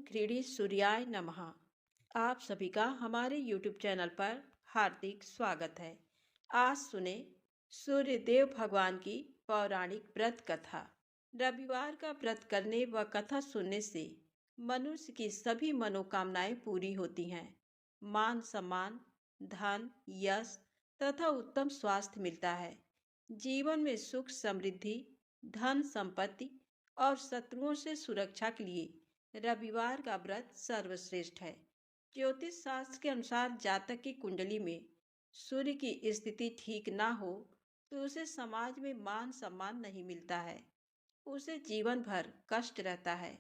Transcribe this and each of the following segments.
घृणी सूर्याय नमः। आप सभी का हमारे YouTube चैनल पर हार्दिक स्वागत है। आज सुने सूर्य देव भगवान की पौराणिक व्रत कथा। रविवार का व्रत करने व कथा सुनने से मनुष्य की सभी मनोकामनाएं पूरी होती हैं। मान सम्मान, धन, यश तथा उत्तम स्वास्थ्य मिलता है। जीवन में सुख समृद्धि, धन संपत्ति और शत्रुओं से सुरक्षा के लिए रविवार का व्रत सर्वश्रेष्ठ है। ज्योतिष शास्त्र के अनुसार जातक की कुंडली में सूर्य की स्थिति ठीक ना हो तो उसे समाज में मान सम्मान नहीं मिलता है। उसे जीवन भर कष्ट रहता है।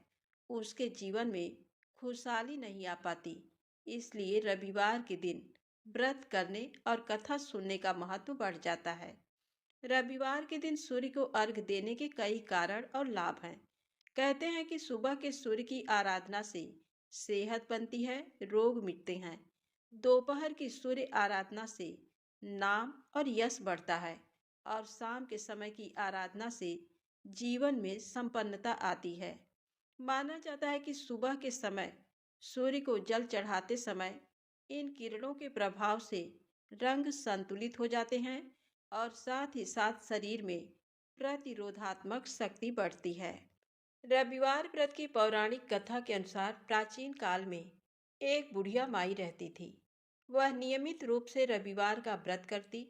उसके जीवन में खुशहाली नहीं आ पाती। इसलिए रविवार के दिन व्रत करने और कथा सुनने का महत्व बढ़ जाता है। रविवार के दिन सूर्य को अर्घ देने के कई कारण और लाभ हैं। कहते हैं कि सुबह के सूर्य की आराधना से सेहत बनती है, रोग मिटते हैं। दोपहर की सूर्य आराधना से नाम और यश बढ़ता है और शाम के समय की आराधना से जीवन में संपन्नता आती है। माना जाता है कि सुबह के समय सूर्य को जल चढ़ाते समय इन किरणों के प्रभाव से रंग संतुलित हो जाते हैं और साथ ही साथ शरीर में प्रतिरोधात्मक शक्ति बढ़ती है। रविवार व्रत की पौराणिक कथा के अनुसार प्राचीन काल में एक बुढ़िया माई रहती थी। वह नियमित रूप से रविवार का व्रत करती।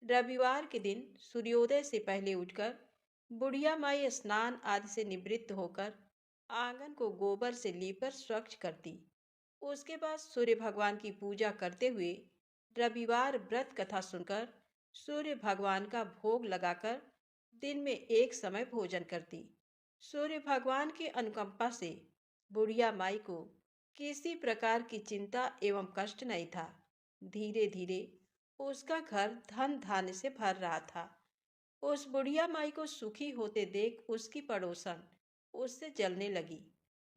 रविवार के दिन सूर्योदय से पहले उठकर बुढ़िया माई स्नान आदि से निवृत्त होकर आंगन को गोबर से लीपकर स्वच्छ करती। उसके बाद सूर्य भगवान की पूजा करते हुए रविवार व्रत कथा सुनकर सूर्य भगवान का भोग लगाकर दिन में एक समय भोजन करती। सूर्य भगवान की अनुकंपा से बुढ़िया माई को किसी प्रकार की चिंता एवं कष्ट नहीं था। धीरे धीरे उसका घर धन धान्य से भर रहा था। उस बुढ़िया माई को सुखी होते देख उसकी पड़ोसन उससे जलने लगी।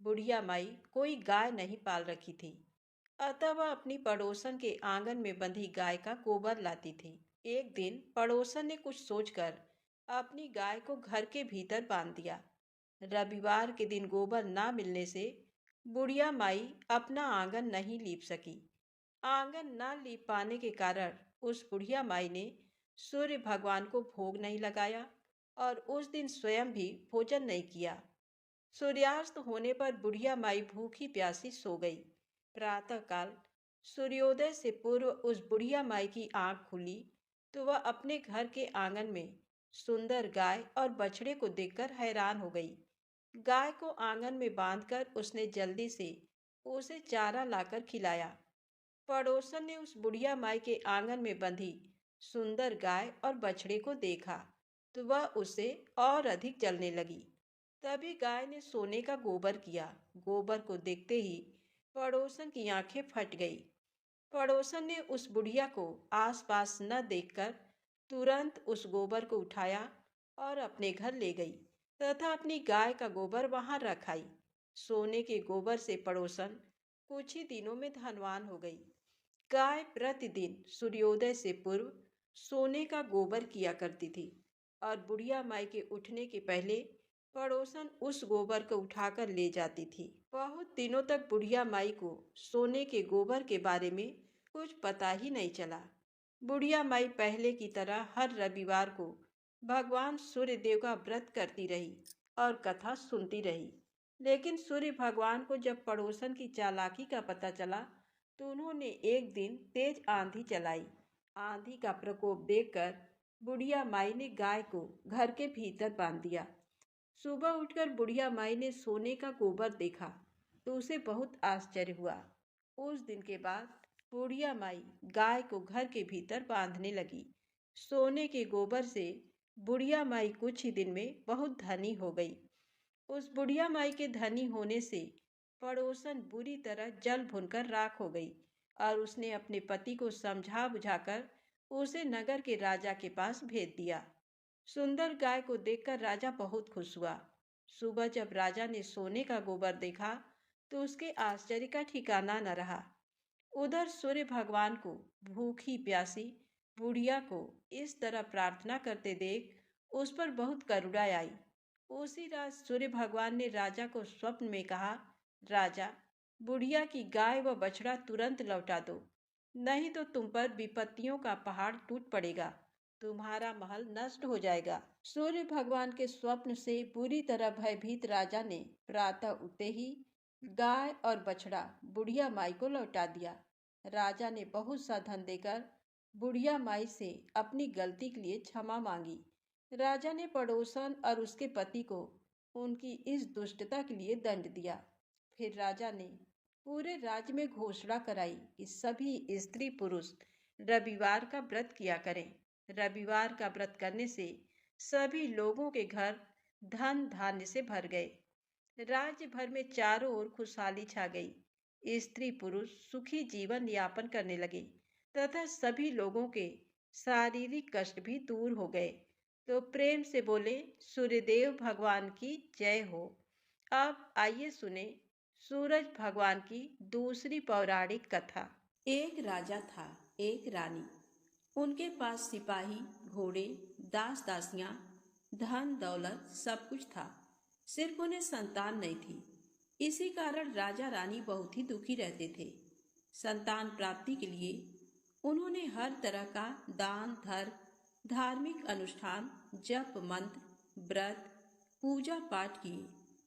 बुढ़िया माई कोई गाय नहीं पाल रखी थी, अतः वह अपनी पड़ोसन के आंगन में बंधी गाय का गोबर लाती थी। एक दिन पड़ोसन ने कुछ सोचकर अपनी गाय को घर के भीतर बांध दिया। रविवार के दिन गोबर ना मिलने से बुढ़िया माई अपना आंगन नहीं लीप सकी। आंगन ना लीप पाने के कारण उस बुढ़िया माई ने सूर्य भगवान को भोग नहीं लगाया और उस दिन स्वयं भी भोजन नहीं किया। सूर्यास्त होने पर बुढ़िया माई भूखी प्यासी सो गई। प्रातःकाल सूर्योदय से पूर्व उस बुढ़िया माई की आंख खुली तो वह अपने घर के आंगन में सुंदर गाय और बछड़े को देखकर हैरान हो गई। गाय को आंगन में बांधकर उसने जल्दी से उसे चारा लाकर खिलाया। पड़ोसन ने उस बुढ़िया माई के आंगन में बंधी सुंदर गाय और बछड़े को देखा तो वह उससे और अधिक जलने लगी। तभी गाय ने सोने का गोबर किया। गोबर को देखते ही पड़ोसन की आंखें फट गई। पड़ोसन ने उस बुढ़िया को आसपास न देखकर तुरंत उस गोबर को उठाया और अपने घर ले गई तथा अपनी गाय का गोबर वहां रख आई। सोने के गोबर से पड़ोसन कुछ ही दिनों में धनवान हो गई। गाय प्रतिदिन सूर्योदय से पूर्व सोने का गोबर किया करती थी और बुढ़िया माई के उठने के पहले पड़ोसन उस गोबर को उठाकर ले जाती थी। बहुत दिनों तक बुढ़िया माई को सोने के गोबर के बारे में कुछ पता ही नहीं चला। बुढ़िया माई पहले की तरह हर रविवार को भगवान सूर्य देव का व्रत करती रही और कथा सुनती रही। लेकिन सूर्य भगवान को जब पड़ोसन की चालाकी का पता चला तो उन्होंने एक दिन तेज आंधी चलाई। आंधी का प्रकोप देखकर बुढ़िया माई ने गाय को घर के भीतर बांध दिया। सुबह उठकर बुढ़िया माई ने सोने का गोबर देखा तो उसे बहुत आश्चर्य हुआ। उस दिन के बाद बुढ़िया माई गाय को घर के भीतर बांधने लगी। सोने के गोबर से बुढ़िया माई कुछ ही दिन में बहुत धनी हो गई। उस बुढ़िया माई के धनी होने से पड़ोसन बुरी तरह जल भुनकर राख हो गई और उसने अपने पति को समझा बुझाकर उसे नगर के राजा के पास भेज दिया। सुंदर गाय को देखकर राजा बहुत खुश हुआ। सुबह जब राजा ने सोने का गोबर देखा तो उसके आश्चर्य का ठिकाना न रहा। उधर सूर्य भगवान को भूखी प्यासी बुढ़िया को इस तरह प्रार्थना करते देख उस पर बहुत करुणा आई। उसी रात सूर्य भगवान ने राजा को स्वप्न में कहा राजा, बुढ़िया की गाय व बछड़ा तुरंत लौटा दो, नहीं तो तुम पर विपत्तियों का पहाड़ टूट पड़ेगा, तुम्हारा महल नष्ट हो जाएगा। सूर्य भगवान के स्वप्न से बुरी तरह भयभीत राजा ने प्रातः उठते ही गाय और बछड़ा बुढ़िया माई को लौटा दिया। राजा ने बहुत सा धन देकर बुढ़िया माई से अपनी गलती के लिए क्षमा मांगी। राजा ने पड़ोसन और उसके पति को उनकी इस दुष्टता के लिए दंड दिया। फिर राजा ने पूरे राज्य में घोषणा कराई कि सभी स्त्री पुरुष रविवार का व्रत किया करें। रविवार का व्रत करने से सभी लोगों के घर धन धान्य से भर गए। राज्य भर में चारों ओर खुशहाली छा गई। स्त्री पुरुष सुखी जीवन यापन करने लगे तथा सभी लोगों के शारीरिक कष्ट भी दूर हो गए। तो प्रेम से बोले सूर्यदेव भगवान की जय हो। अब आइए सुने सूरज भगवान की दूसरी पौराणिक कथा। एक राजा था, एक रानी। उनके पास सिपाही, घोड़े, दास दासियां, धन दौलत सब कुछ था, सिर्फ उन्हें संतान नहीं थी। इसी कारण राजा रानी बहुत ही दुखी रहते थे। संतान प्राप्ति के लिए उन्होंने हर तरह का दान धर्म, धार्मिक अनुष्ठान, जप मंत्र, व्रत, पूजा पाठ किए,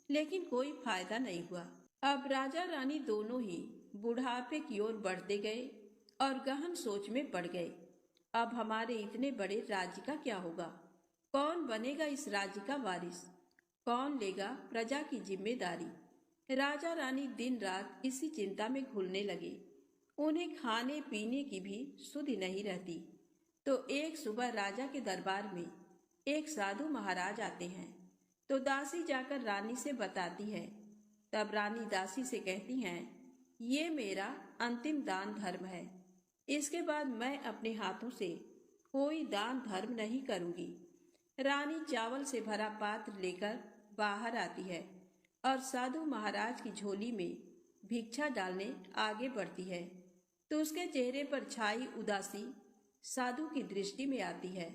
लेकिन कोई फायदा नहीं हुआ। अब राजा रानी दोनों ही बुढ़ापे की ओर बढ़ते गए और गहन सोच में पड़ गए। अब हमारे इतने बड़े राज्य का क्या होगा? कौन बनेगा इस राज्य का वारिस? कौन लेगा प्रजा की जिम्मेदारी? राजा रानी दिन रात इसी चिंता में घुलने लगे। उन्हें खाने पीने की भी सुधि नहीं रहती। तो एक सुबह राजा के दरबार में एक साधु महाराज आते हैं। तो दासी जाकर रानी से बताती है। तब रानी दासी से कहती हैं, ये मेरा अंतिम दान धर्म है। इसके बाद मैं अपने हाथों से कोई दान धर्म नहीं करूंगी। रानी चावल से भरा पात्र लेकर बाहर आती है और साधु महाराज की झोली में भिक्षा डालने आगे बढ़ती है। तो उसके चेहरे पर छाई उदासी साधु की दृष्टि में आती है।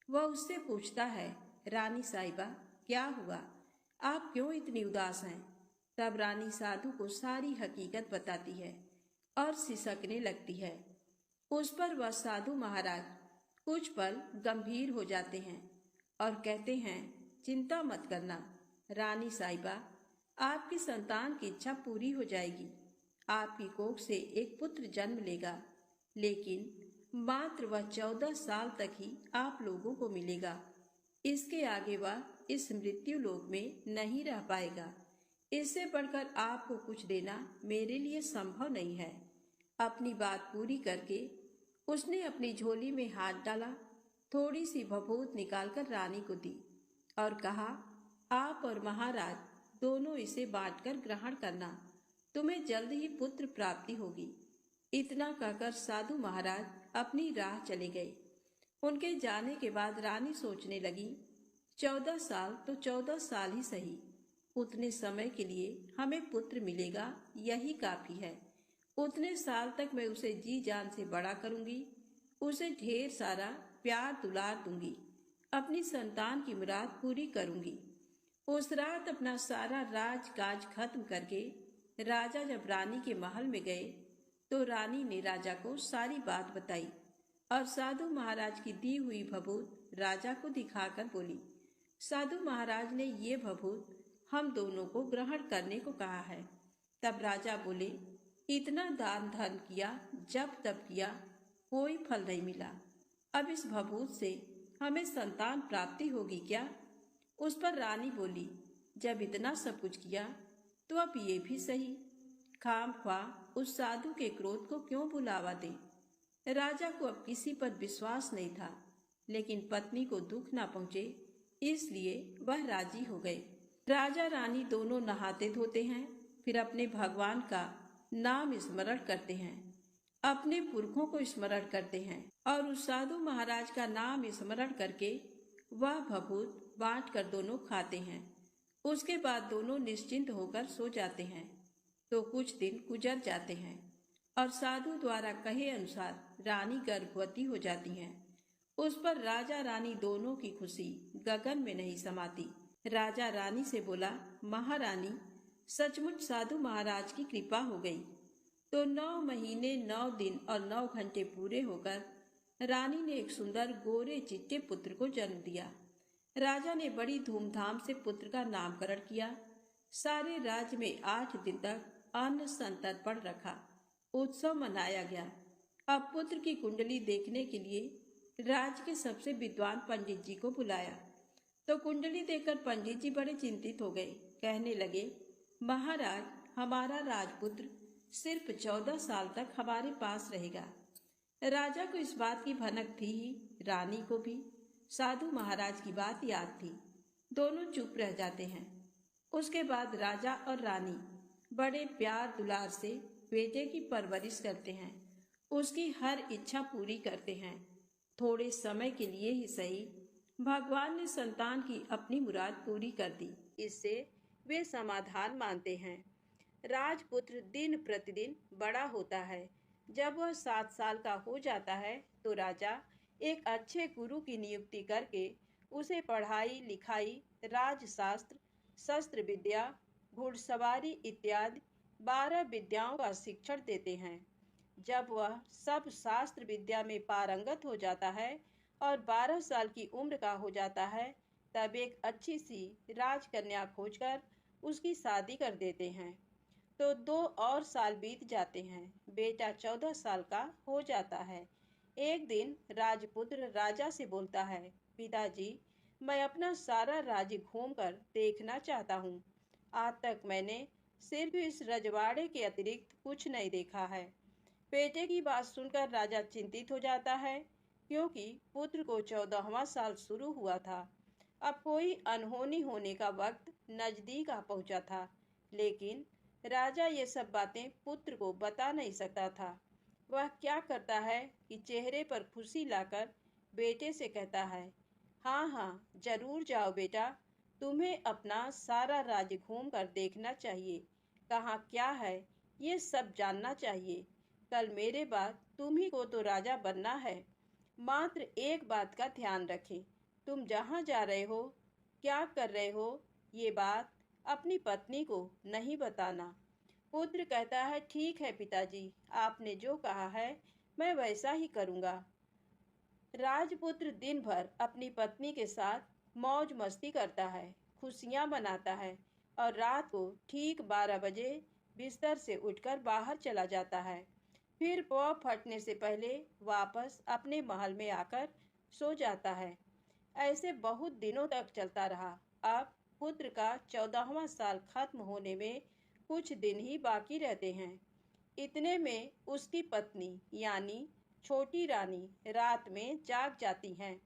वह उससे पूछता है, रानी साहिबा क्या हुआ? आप क्यों इतनी उदास हैं? तब रानी साधु को सारी हकीकत बताती है और सिसकने लगती है। उस पर वह साधु महाराज कुछ पल गंभीर हो जाते हैं और कहते हैं, चिंता मत करना रानी साहिबा, आपकी संतान की इच्छा पूरी हो जाएगी। आपकी कोख से एक पुत्र जन्म लेगा, लेकिन मात्र वह 14 साल तक ही आप लोगों को मिलेगा। इसके आगे वह इस मृत्यु लोक में नहीं रह पाएगा। इससे बढ़कर आपको कुछ देना मेरे लिए संभव नहीं है। अपनी बात पूरी करके उसने अपनी झोली में हाथ डाला, थोड़ी सी भभूत निकालकर रानी को दी और कहा, आप और महाराज दोनों इसे बांटकर ग्रहण करना, तुम्हें जल्द ही पुत्र प्राप्ति होगी। इतना कहकर साधु महाराज अपनी राह चले गए। उनके जाने के बाद रानी सोचने लगी, 14 साल तो 14 साल ही सही, उतने समय के लिए हमें पुत्र मिलेगा, यही काफी है। उतने साल तक मैं उसे जी जान से बड़ा करूंगी, उसे ढेर सारा प्यार दुलार दूंगी, अपनी संतान की मुराद पूरी करूंगी। उस रात अपना सारा राजकाज खत्म करके राजा जब रानी के महल में गए तो रानी ने राजा को सारी बात बताई और साधु महाराज की दी हुई भभूत राजा को दिखाकर बोली, साधु महाराज ने ये भभूत हम दोनों को ग्रहण करने को कहा है। तब राजा बोले, इतना दान धर्म किया, जब तब किया, कोई फल नहीं मिला। अब इस भभूत से हमें संतान प्राप्ति होगी क्या? उस पर रानी बोली, जब इतना सब कुछ किया तो अब ये भी सही, खामख्वाह उस साधु के क्रोध को क्यों बुलावा दे। राजा को अब किसी पर विश्वास नहीं था, लेकिन पत्नी को दुख ना पहुंचे इसलिए वह राजी हो गए। राजा रानी दोनों नहाते धोते हैं, फिर अपने भगवान का नाम स्मरण करते हैं, अपने पुरखों को स्मरण करते हैं और उस साधु महाराज का नाम स्मरण करके वह भभूत बांट कर दोनों खाते हैं। उसके बाद दोनों निश्चिंत होकर सो जाते हैं। तो कुछ दिन गुजर जाते हैं और साधु द्वारा कहे अनुसार रानी गर्भवती हो जाती हैं। उस पर राजा रानी दोनों की खुशी गगन में नहीं समाती। राजा रानी से बोला, महारानी सचमुच साधु महाराज की कृपा हो गई। तो 9 महीने 9 दिन और 9 घंटे पूरे होकर रानी ने एक सुंदर गोरे चिट्टे पुत्र को जन्म दिया। राजा ने बड़ी धूमधाम से पुत्र का नामकरण किया। सारे राज्य में 8 दिन तक अन्न संतर्पण रखा, उत्सव मनाया गया। अब पुत्र की कुंडली देखने के लिए राज्य के सबसे विद्वान पंडित जी को बुलाया। तो कुंडली देखकर पंडित जी बड़े चिंतित हो गए। कहने लगे, महाराज, हमारा राजपुत्र सिर्फ 14 साल तक हमारे पास रहेगा। राजा को इस बात की भनक थी ही, रानी को भी। साधु महाराज की बात याद थी। दोनों चुप रह जाते हैं। उसके बाद राजा और रानी बड़े प्यार दुलार से बेटे की परवरिश करते हैं, उसकी हर इच्छा पूरी करते हैं। थोड़े समय के लिए ही सही, भगवान ने संतान की अपनी मुराद पूरी कर दी। इससे वे समाधान मानते हैं। राजपुत्र दिन प्रतिदिन बड़ा होता है। जब वह 7 साल का हो जाता है तो राजा एक अच्छे गुरु की नियुक्ति करके उसे पढ़ाई लिखाई, राजशास्त्र, शस्त्र विद्या, घुड़सवारी इत्यादि 12 विद्याओं का शिक्षण देते हैं। जब वह सब शास्त्र विद्या में पारंगत हो जाता है और 12 साल की उम्र का हो जाता है, तब एक अच्छी सी राजकन्या खोजकर उसकी शादी कर देते हैं। तो 2 और साल बीत जाते हैं। बेटा 14 साल का हो जाता है। एक दिन राजपुत्र राजा से बोलता है, पिताजी, मैं अपना सारा राज्य घूमकर देखना चाहता हूँ। आज तक मैंने सिर्फ इस रजवाड़े के अतिरिक्त कुछ नहीं देखा है। बेटे की बात सुनकर राजा चिंतित हो जाता है, क्योंकि पुत्र को 14वां साल शुरू हुआ था। अब कोई अनहोनी होने का वक्त नजदीक आ पहुंचा था, लेकिन राजा ये सब बातें पुत्र को बता नहीं सकता था। वह क्या करता है कि चेहरे पर खुशी लाकर बेटे से कहता है, हाँ हाँ, जरूर जाओ बेटा, तुम्हें अपना सारा राज्य घूम कर देखना चाहिए। कहाँ क्या है ये सब जानना चाहिए। कल मेरे बाद तुम्ही को तो राजा बनना है। मात्र एक बात का ध्यान रखें, तुम जहाँ जा रहे हो, क्या कर रहे हो, ये बात अपनी पत्नी को नहीं बताना। पुत्र कहता है, ठीक है पिताजी, आपने जो कहा है मैं वैसा ही करूँगा। राजपुत्र दिन भर अपनी पत्नी के साथ मौज मस्ती करता है, खुशियाँ मनाता है और रात को ठीक 12 बजे बिस्तर से उठकर बाहर चला जाता है। फिर पौ फटने से पहले वापस अपने महल में आकर सो जाता है। ऐसे बहुत दिनों तक चलता रहा। अब पुत्र का 14वां साल खत्म होने में कुछ दिन ही बाकी रहते हैं। इतने में उसकी पत्नी यानी छोटी रानी रात में जाग जाती हैं।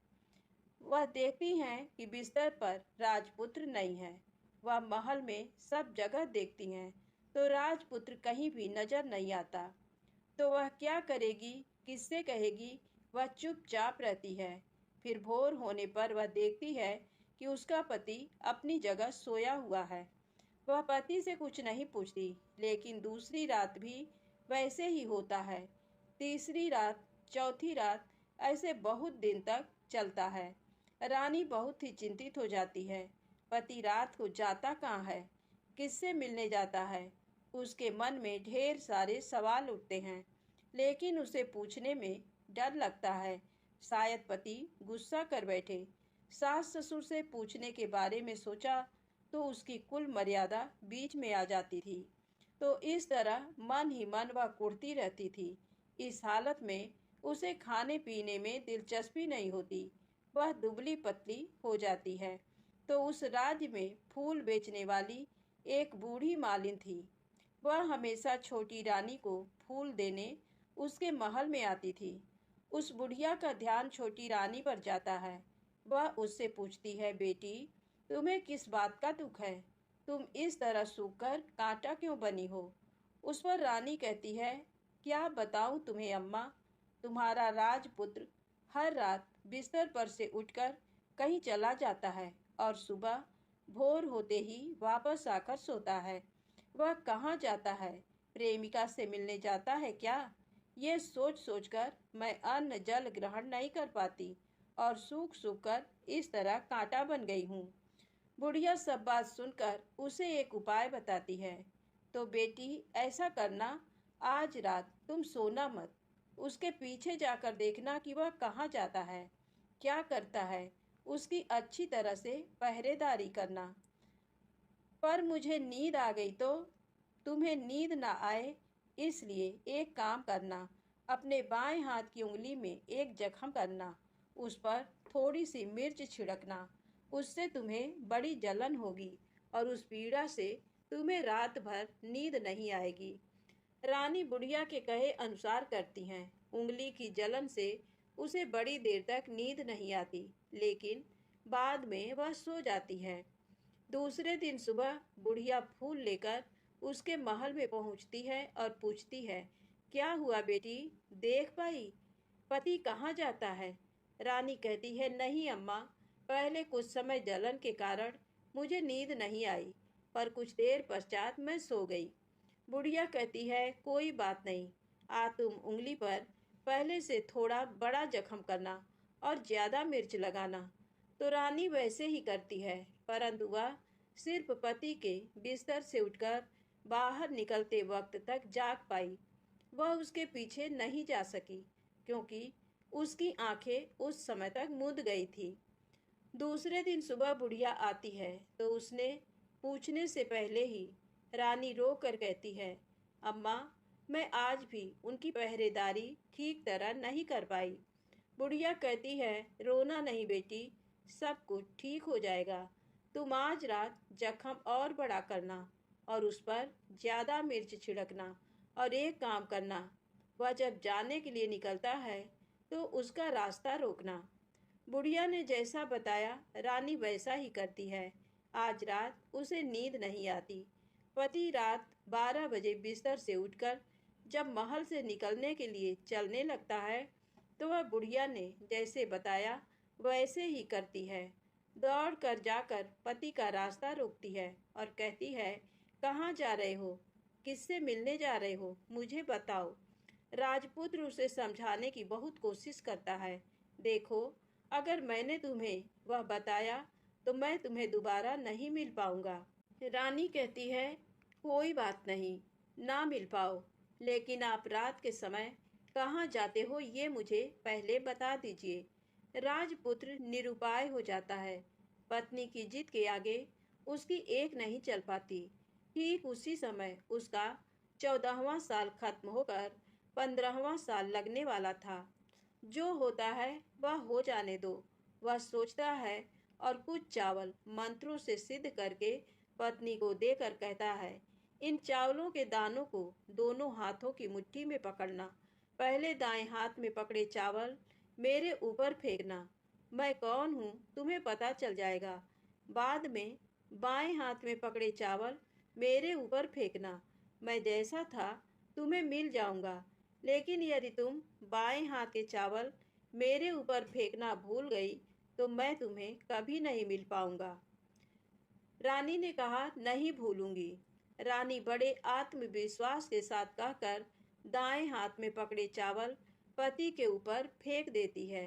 वह देखती हैं कि बिस्तर पर राजपुत्र नहीं है। वह महल में सब जगह देखती हैं, तो राजपुत्र कहीं भी नजर नहीं आता। तो वह क्या करेगी, किससे कहेगी? वह चुपचाप रहती है। फिर भोर होने पर वह देखती है कि उसका पति अपनी जगह सोया हुआ है। वह पति से कुछ नहीं पूछती, लेकिन दूसरी रात भी वैसे ही होता है। तीसरी रात, चौथी रात, ऐसे बहुत दिन तक चलता है। रानी बहुत ही चिंतित हो जाती है। पति रात को जाता कहाँ है, किससे मिलने जाता है? उसके मन में ढेर सारे सवाल उठते हैं, लेकिन उसे पूछने में डर लगता है। शायद पति गुस्सा कर बैठे। सास ससुर से पूछने के बारे में सोचा तो उसकी कुल मर्यादा बीच में आ जाती थी। तो इस तरह मन ही मन वह कुढ़ती रहती थी। इस हालत में उसे खाने पीने में दिलचस्पी नहीं होती। वह दुबली पतली हो जाती है। तो उस राज्य में फूल बेचने वाली एक बूढ़ी मालिन थी। वह हमेशा छोटी रानी को फूल देने उसके महल में आती थी। उस बुढ़िया का ध्यान छोटी रानी पर जाता है। वह उससे पूछती है, बेटी, तुम्हें किस बात का दुख है? तुम इस तरह सूखकर कांटा क्यों बनी हो? उस पर रानी कहती है, क्या बताऊं तुम्हें अम्मा, तुम्हारा राजपुत्र हर रात बिस्तर पर से उठकर कहीं चला जाता है और सुबह भोर होते ही वापस आकर सोता है। वह कहाँ जाता है? प्रेमिका से मिलने जाता है क्या? ये सोच सोचकर मैं अन्न जल ग्रहण नहीं कर पाती और सूख सूख कर इस तरह कांटा बन गई हूँ। बुढ़िया सब बात सुनकर उसे एक उपाय बताती है। तो बेटी ऐसा करना, आज रात तुम सोना मत, उसके पीछे जाकर देखना कि वह कहाँ जाता है, क्या करता है, उसकी अच्छी तरह से पहरेदारी करना। पर मुझे नींद आ गई तो? तुम्हें नींद ना आए इसलिए एक काम करना, अपने बाएं हाथ की उंगली में एक जख्म करना, उस पर थोड़ी सी मिर्च छिड़कना, उससे तुम्हें बड़ी जलन होगी और उस पीड़ा से तुम्हें रात भर नींद नहीं आएगी। रानी बुढ़िया के कहे अनुसार करती हैं। उंगली की जलन से उसे बड़ी देर तक नींद नहीं आती, लेकिन बाद में वह सो जाती है। दूसरे दिन सुबह बुढ़िया फूल लेकर उसके महल में पहुंचती है और पूछती है, क्या हुआ बेटी, देख पाई पति कहाँ जाता है? रानी कहती है, नहीं अम्मा, पहले कुछ समय जलन के कारण मुझे नींद नहीं आई, पर कुछ देर पश्चात मैं सो गई। बुढ़िया कहती है, कोई बात नहीं, तुम उंगली पर पहले से थोड़ा बड़ा जख्म करना और ज्यादा मिर्च लगाना। तो रानी वैसे ही करती है, परंतु वह सिर्फ पति के बिस्तर से उठकर बाहर निकलते वक्त तक जाग पाई। वह उसके पीछे नहीं जा सकी, क्योंकि उसकी आंखें उस समय तक मूंद गई थी। दूसरे दिन सुबह बुढ़िया आती है तो उसने पूछने से पहले ही रानी रो कर कहती है, अम्मा, मैं आज भी उनकी पहरेदारी ठीक तरह नहीं कर पाई। बुढ़िया कहती है, रोना नहीं बेटी, सब कुछ ठीक हो जाएगा। तुम आज रात जख्म और बड़ा करना और उस पर ज्यादा मिर्च छिड़कना, और एक काम करना, वह जब जाने के लिए निकलता है तो उसका रास्ता रोकना। बुढ़िया ने जैसा बताया रानी वैसा ही करती है। आज रात उसे नींद नहीं आती। पति रात 12 बजे बिस्तर से उठकर जब महल से निकलने के लिए चलने लगता है तो वह बुढ़िया ने जैसे बताया वैसे ही करती है। दौड़ कर जाकर पति का रास्ता रोकती है और कहती है, कहाँ जा रहे हो, किससे मिलने जा रहे हो, मुझे बताओ। राजपुत्र उसे समझाने की बहुत कोशिश करता है। देखो, अगर मैंने तुम्हें वह बताया तो मैं तुम्हें दोबारा नहीं मिल पाऊंगा। रानी कहती है, कोई बात नहीं, ना मिल पाओ, लेकिन आप रात के समय कहाँ जाते हो ये मुझे पहले बता दीजिए। राजपुत्र निरुपाय हो जाता है। पत्नी की जिद के आगे उसकी एक नहीं चल पाती। ठीक उसी समय उसका 14वां साल खत्म होकर 15वां साल लगने वाला था। जो होता है वह हो जाने दो, वह सोचता है, और कुछ चावल मंत्रों से सिद्ध करके पत्नी को देकर कहता है, इन चावलों के दानों को दोनों हाथों की मुट्ठी में पकड़ना। पहले दाएं हाथ में पकड़े चावल मेरे ऊपर फेंकना। मैं कौन हूँ तुम्हें पता चल जाएगा। बाद में बाएं हाथ में पकड़े चावल मेरे ऊपर फेंकना। मैं जैसा था तुम्हें मिल जाऊंगा, लेकिन यदि तुम बाएं हाथ के चावल मेरे ऊपर फेंकना भूल गई तो मैं तुम्हें कभी नहीं मिल पाऊंगा। रानी ने कहा, नहीं भूलूंगी। रानी बड़े आत्मविश्वास के साथ कहकर दाएं हाथ में पकड़े चावल पति के ऊपर फेंक देती है।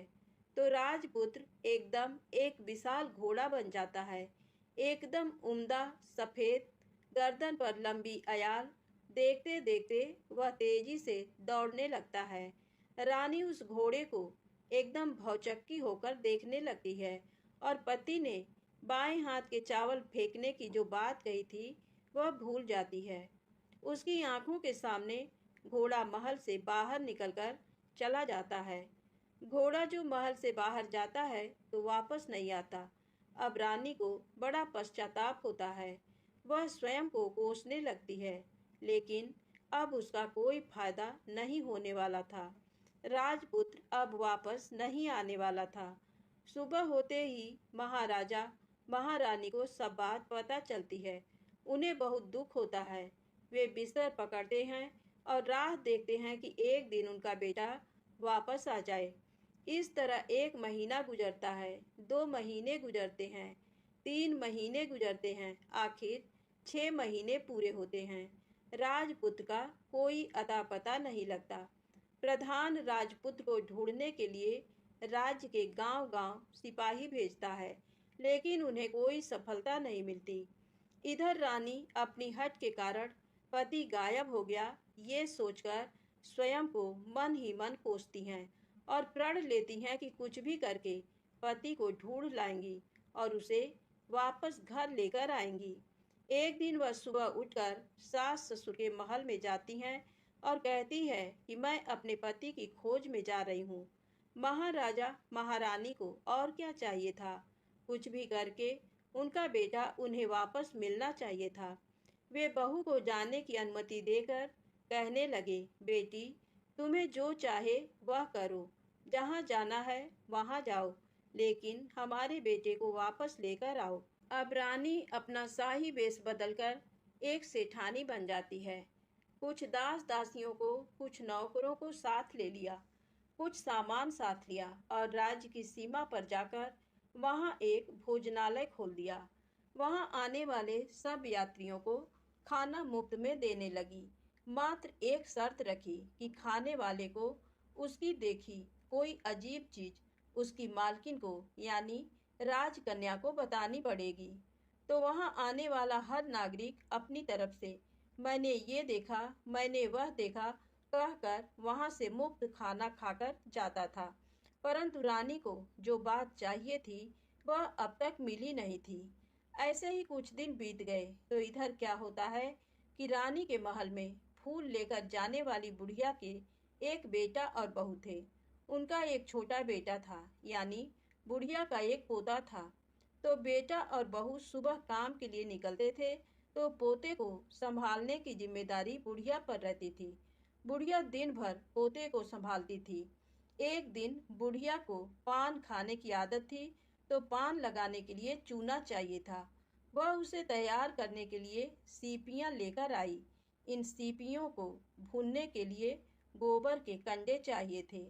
तो राजपुत्र एकदम एक विशाल घोड़ा बन जाता है, एकदम उम्दा, सफेद, गर्दन पर लंबी अयाल। देखते देखते वह तेजी से दौड़ने लगता है। रानी उस घोड़े को एकदम भौचक्की होकर देखने लगती है, और पति ने बाएं हाथ के चावल फेंकने की जो बात कही थी वह भूल जाती है। उसकी आंखों के सामने घोड़ा महल से बाहर निकलकर चला जाता है। घोड़ा जो महल से बाहर जाता है तो वापस नहीं आता। अब रानी को बड़ा पश्चाताप होता है। वह स्वयं को कोसने लगती है, लेकिन अब उसका कोई फायदा नहीं होने वाला था। राजपुत्र अब वापस नहीं आने वाला था। सुबह होते ही महाराजा महारानी को सब बात पता चलती है। उन्हें बहुत दुख होता है। वे बिस्तर पकड़ते हैं और राह देखते हैं कि एक दिन उनका बेटा वापस आ जाए। इस तरह 1 महीना गुजरता है, 2 महीने गुजरते हैं, 3 महीने गुजरते हैं, आखिर 6 महीने पूरे होते हैं। राजपुत्र का कोई अता पता नहीं लगता। प्रधान राजपुत्र को ढूंढने के लिए राज्य के गांव-गांव सिपाही भेजता है, लेकिन उन्हें कोई सफलता नहीं मिलती। इधर रानी अपनी हट के कारण पति गायब हो गया ये सोचकर स्वयं को मन ही मन कोसती हैं और प्रण लेती हैं कि कुछ भी करके पति को ढूंढ लाएंगी और उसे वापस घर लेकर आएंगी। एक दिन वह सुबह उठकर सास ससुर के महल में जाती हैं और कहती है कि मैं अपने पति की खोज में जा रही हूँ। महाराजा महारानी को और क्या चाहिए था, कुछ भी करके उनका बेटा उन्हें वापस मिलना चाहिए था। वे बहू को जाने की अनुमति देकर कहने लगे, बेटी तुम्हें जो चाहे वह करो, जहाँ जाना है वहाँ जाओ, लेकिन हमारे बेटे को वापस लेकर आओ। अब रानी अपना शाही वेश बदलकर एक सेठानी बन जाती है। कुछ दास दासियों को, कुछ नौकरों को साथ ले लिया, कुछ सामान साथ लिया और राज्य की सीमा पर जाकर वहां एक भोजनालय खोल दिया। वहां आने वाले सब यात्रियों को खाना मुफ्त में देने लगी। मात्र एक शर्त रखी कि खाने वाले को उसकी देखी कोई अजीब चीज उसकी मालकिन को यानी राजकन्या को बतानी पड़ेगी। तो वहां आने वाला हर नागरिक अपनी तरफ से मैंने ये देखा, मैंने वह देखा कहकर वहां से मुफ्त खाना खाकर जाता था। परंतु रानी को जो बात चाहिए थी वह अब तक मिली नहीं थी। ऐसे ही कुछ दिन बीत गए तो इधर क्या होता है कि रानी के महल में फूल लेकर जाने वाली बुढ़िया के एक बेटा और बहू थे। उनका एक छोटा बेटा था, यानी बुढ़िया का एक पोता था। तो बेटा और बहू सुबह काम के लिए निकलते थे तो पोते को संभालने की जिम्मेदारी बुढ़िया पर रहती थी। बुढ़िया दिन भर पोते को संभालती थी। एक दिन बुढ़िया को पान खाने की आदत थी तो पान लगाने के लिए चूना चाहिए था। वह उसे तैयार करने के लिए सीपियां लेकर आई। इन सीपियों को भूनने के लिए गोबर के कंडे चाहिए थे।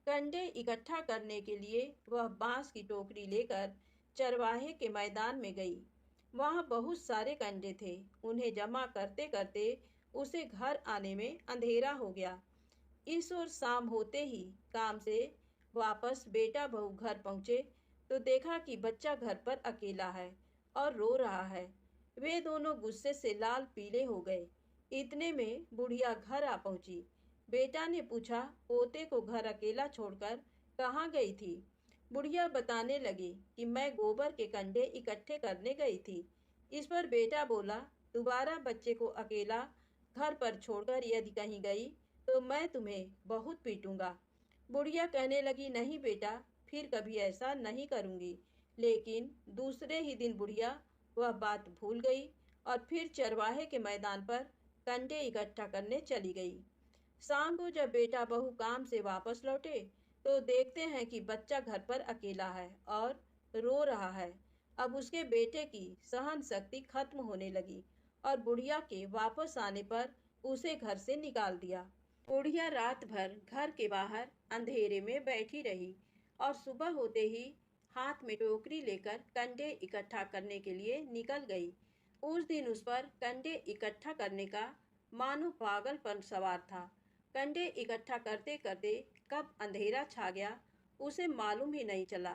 कंडे इकट्ठा करने के लिए वह बांस की टोकरी लेकर चरवाहे के मैदान में गई। वहां बहुत सारे कंडे थे। उन्हें जमा करते करते उसे घर आने में अंधेरा हो गया। इस ओर शाम होते ही काम से वापस बेटा बहू घर पहुंचे तो देखा कि बच्चा घर पर अकेला है और रो रहा है। वे दोनों गुस्से से लाल पीले हो गए। इतने में बुढ़िया घर आ पहुंची। बेटा ने पूछा, पोते को घर अकेला छोड़कर कहाँ गई थी? बुढ़िया बताने लगी कि मैं गोबर के कंडे इकट्ठे करने गई थी। इस पर बेटा बोला, दोबारा बच्चे को अकेला घर पर छोड़कर यदि कहीं गई तो मैं तुम्हें बहुत पीटूंगा। बुढ़िया कहने लगी, नहीं बेटा, फिर कभी ऐसा नहीं करूंगी। लेकिन दूसरे ही दिन बुढ़िया वह बात भूल गई और फिर चरवाहे के मैदान पर कंडे इकट्ठा करने चली गई। शाम को जब बेटा बहू काम से वापस लौटे तो देखते हैं कि बच्चा घर पर अकेला है और रो रहा है। अब उसके बेटे की सहन शक्ति खत्म होने लगी और बुढ़िया के वापस आने पर उसे घर से निकाल दिया। बुढ़िया रात भर घर के बाहर अंधेरे में बैठी रही और सुबह होते ही हाथ में टोकरी लेकर कंडे इकट्ठा करने के लिए निकल गई। उस दिन उस पर कंडे इकट्ठा करने का मानो पागलपन सवार था। कंडे इकट्ठा करते करते कब अंधेरा छा गया उसे मालूम ही नहीं चला।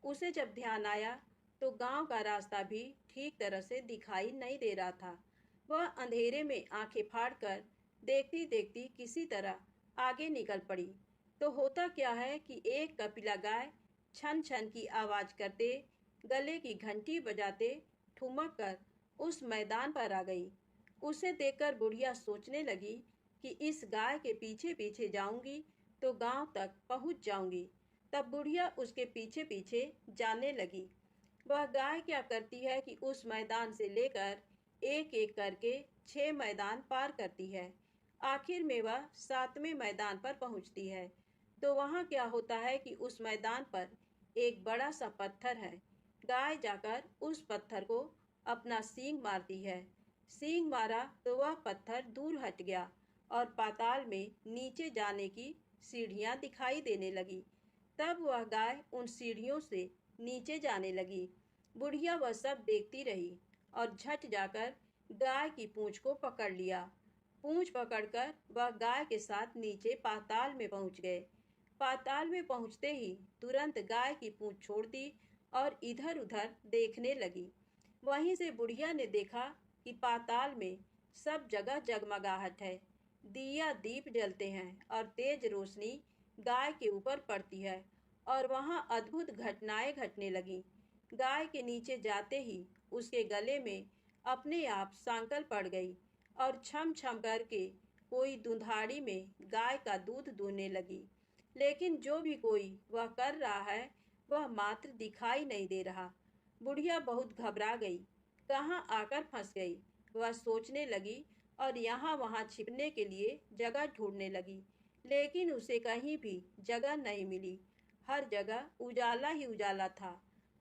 उसे जब ध्यान आया तो गांव का रास्ता भी ठीक तरह से दिखाई नहीं दे रहा था। वह अंधेरे में आंखें फाड़कर देखती देखती किसी तरह आगे निकल पड़ी। तो होता क्या है कि एक कपिला गाय छन छन की आवाज करते, गले की घंटी बजाते ठुमक कर उस मैदान पर आ गई। उसे देखकर बुढ़िया सोचने लगी कि इस गाय के पीछे पीछे जाऊंगी तो गांव तक पहुंच जाऊंगी। तब बुढ़िया उसके पीछे पीछे जाने लगी। वह गाय क्या करती है कि उस मैदान से लेकर एक एक करके 6 मैदान पार करती है। आखिर में वह 7वें मैदान पर पहुंचती है। तो वहां क्या होता है कि उस मैदान पर एक बड़ा सा पत्थर है। गाय जाकर उस पत्थर को अपना सींग मारती है। सींग मारा तो वह पत्थर दूर हट गया और पाताल में नीचे जाने की सीढ़ियां दिखाई देने लगी। तब वह गाय उन सीढ़ियों से नीचे जाने लगी। बुढ़िया वह सब देखती रही और झट जाकर गाय की पूंछ को पकड़ लिया। पूंछ पकड़कर वह गाय के साथ नीचे पाताल में पहुंच गए। पाताल में पहुंचते ही तुरंत गाय की पूंछ छोड़ दी और इधर उधर देखने लगी। वहीं से बुढ़िया ने देखा कि पाताल में सब जगह जगमगाहट है, दिया दीप जलते हैं और तेज रोशनी गाय के ऊपर पड़ती है और वहां अद्भुत घटनाएं घटने लगी। गाय के नीचे जाते ही उसके गले में अपने आप सांकल पड़ गई और छम छम करके कोई दुधाड़ी में गाय का दूध दूहने लगी। लेकिन जो भी कोई वह कर रहा है वह मात्र दिखाई नहीं दे रहा। बुढ़िया बहुत घबरा गई, कहाँ आकर फंस गई वह सोचने लगी और यहाँ वहाँ छिपने के लिए जगह ढूंढने लगी। लेकिन उसे कहीं भी जगह नहीं मिली, हर जगह उजाला ही उजाला था।